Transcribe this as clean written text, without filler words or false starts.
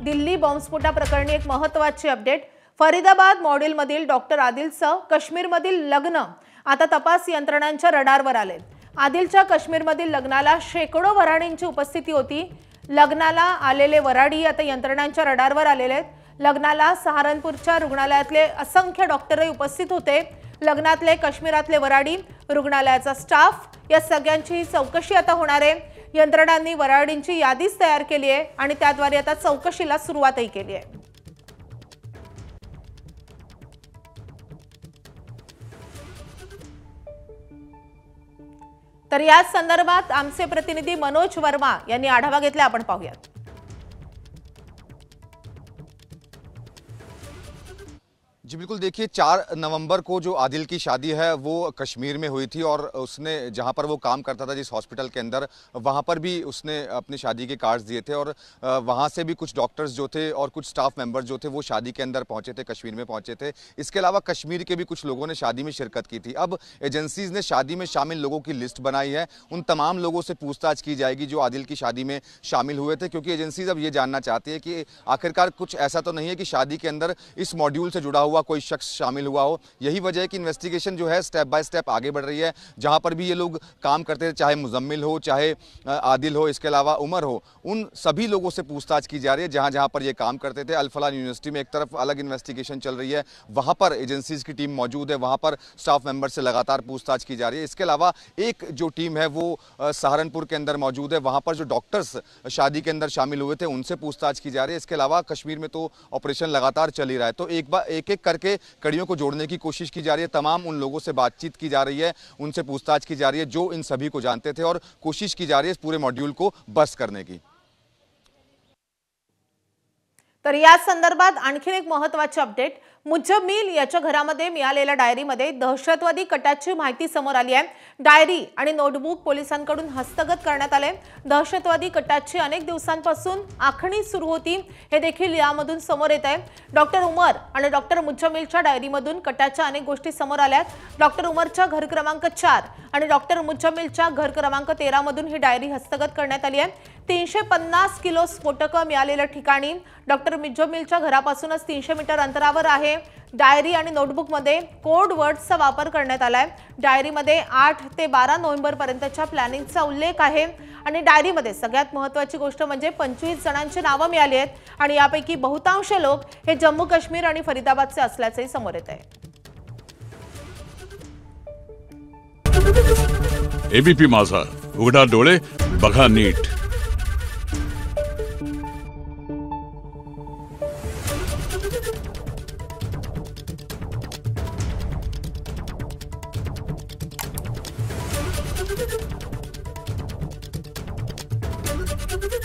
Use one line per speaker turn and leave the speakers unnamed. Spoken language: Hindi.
दिल्ली बॉम्बस्फोटाप्रकरणी एक महत्त्वाची अपडेट। फरीदाबाद मॉडेलमधील डॉक्टर आदिलसह काश्मीरमधील लग्न आता तपास यंत्रणांच्या रडारवर आले। आदिलच्या काश्मीरमधील लग्नाला शेकडो वऱ्हाडींची उपस्थिती होती। लग्नाला आलेले वऱ्हाडी आता यंत्रणांच्या रडारवर आलेले आहेत। लग्नाला सहारनपूरच्या रुग्णालयातले असंख्य डॉक्टरही उपस्थित होते। लग्नातले काश्मीरातले वऱ्हाडी, रुग्णालयाचा स्टाफ या सगळ्यांची चौकशी आता होणार आहे। यंत्रणांनी वऱ्हाडींची यादीच तयार केली आहे आणि त्याद्वारे आता चौकशीला सुरुवातही केली आहे। तर या संदर्भात आमचे प्रतिनिधी मनोज वर्मा यांनी आढावा घेतला, आपण पाहूयात।
जी बिल्कुल, देखिए 4 नवंबर को जो आदिल की शादी है वो कश्मीर में हुई थी और उसने जहां पर वो काम करता था जिस हॉस्पिटल के अंदर, वहां पर भी उसने अपनी शादी के कार्ड्स दिए थे और वहां से भी कुछ डॉक्टर्स जो थे और कुछ स्टाफ मेंबर्स जो थे वो शादी के अंदर पहुंचे थे, कश्मीर में पहुंचे थे। इसके अलावा कश्मीर के भी कुछ लोगों ने शादी में शिरकत की थी। अब एजेंसीज ने शादी में शामिल लोगों की लिस्ट बनाई है। उन तमाम लोगों से पूछताछ की जाएगी जो आदिल की शादी में शामिल हुए थे, क्योंकि एजेंसीज अब ये जानना चाहती है कि आखिरकार कुछ ऐसा तो नहीं है कि शादी के अंदर इस मॉड्यूल से जुड़ा हुआ कोई शख्स शामिल हुआ हो। यही वजह है कि इन्वेस्टिगेशन जो है स्टेप बाय स्टेप आगे बढ़ रही है। जहां पर भी ये लोग काम करते थे, चाहे मुजम्मिल हो, चाहे आदिल हो, इसके अलावा उमर हो, उन सभी लोगों से पूछताछ की जा रही है जहां जहां पर ये काम करते थे। अल फलाह यूनिवर्सिटी में एक तरफ अलग इन्वेस्टिगेशन चल रही है, वहां पर एजेंसीज की टीम मौजूद है, वहां पर स्टाफ मेंबर से लगातार पूछताछ की जा रही है। इसके अलावा एक जो टीम है वो सहारनपुर के अंदर मौजूद है, वहां पर जो डॉक्टर्स शादी के अंदर शामिल हुए थे उनसे पूछताछ की जा रही है। इसके अलावा कश्मीर में तो ऑपरेशन लगातार चल ही रहा है, तो एक एक करके कड़ियों को जोड़ने की कोशिश की जा रही है। तमाम उन लोगों से बातचीत की जा रही है, उनसे पूछताछ की जा रही है जो इन सभी को जानते थे और कोशिश की जा रही है इस पूरे मॉड्यूल को बस्ट करने की।
तर या संदर्भात आणखी एक महत्त्वाची अपडेट। मुजम्मिल याच्या घरामध्ये मिळालेल्या डायरीमध्ये दहशतवादी कटाची माहिती समोर आली आहे। डायरी आणि नोटबुक पोलिसांकडून हस्तगत करण्यात आले। दहशतवादी कटाची अनेक दिवसांपासून आखणी सुरू होती, हे देखील यामधून समोर येत आहे। डॉक्टर उमर आणि डॉक्टर मुजम्मिलच्या डायरीमधून कटाच्या अनेक गोष्टी समोर आल्यात। डॉक्टर उमरच्या घर क्रमांक 4 आणि डॉक्टर मुजम्मिलच्या घर क्रमांक 13 मधून ही डायरी हस्तगत करण्यात आली आहे। 350 किलो स्फोटकं मिळालेल्या ठिकाणी डॉक्टर मुजम्मिलच्या घरापासूनच 300 मीटर अंतरावर आहे। डायरी आणि नोटबुक मध्ये कोड वर्ड्सचा वापर करण्यात आलाय। डायरीमध्ये 8 ते 12 नोव्हेंबर पर्यंतच्या प्लॅनिंगचा उल्लेख आहे आणि डायरीमध्ये सगळ्यात महत्त्वाची गोष्ट म्हणजे 25 जणांची नावे मिळाली आहेत आणि यापैकी बहुतांश लोक हे जम्मू काश्मीर आणि फरीदाबादचे असल्याचे समोर येत आहे।
एबीपी माझा, उघडा डोळे बघा नीट।